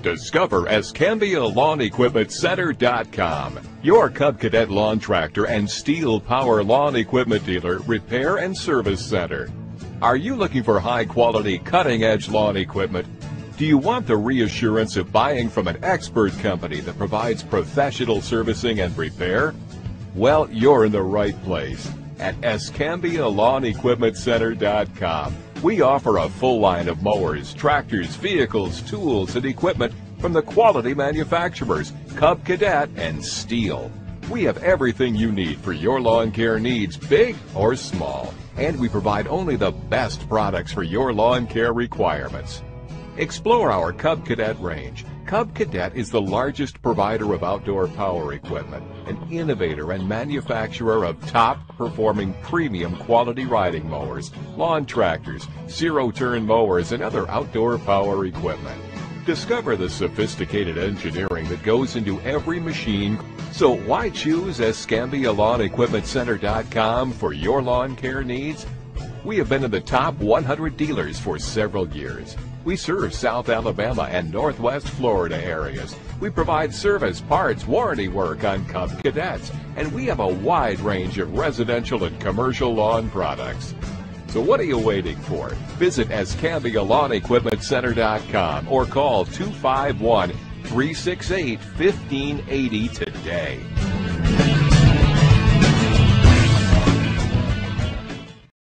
Discover EscambiaLawnEquipmentCenter.com, your Cub Cadet lawn tractor and Steel Power lawn equipment dealer, repair and service center. Are you looking for high-quality, cutting-edge lawn equipment? Do you want the reassurance of buying from an expert company that provides professional servicing and repair? Well, you're in the right place. At EscambiaLawnEquipmentCenter.com, we offer a full line of mowers, tractors, vehicles, tools, and equipment from the quality manufacturers, Cub Cadet and Steel. We have everything you need for your lawn care needs, big or small, and we provide only the best products for your lawn care requirements. Explore our Cub Cadet range. Cub Cadet is the largest provider of outdoor power equipment, an innovator and manufacturer of top-performing premium quality riding mowers, lawn tractors, zero-turn mowers, and other outdoor power equipment. Discover the sophisticated engineering that goes into every machine. So why choose EscambiaLawnEquipmentCenter.com for your lawn care needs? We have been in the top 100 dealers for several years. We serve South Alabama and Northwest Florida areas. We provide service, parts, warranty work on Cub Cadets, and we have a wide range of residential and commercial lawn products. So what are you waiting for? Visit EscambiaLawnEquipmentCenter.com or call 251-368-1580 today.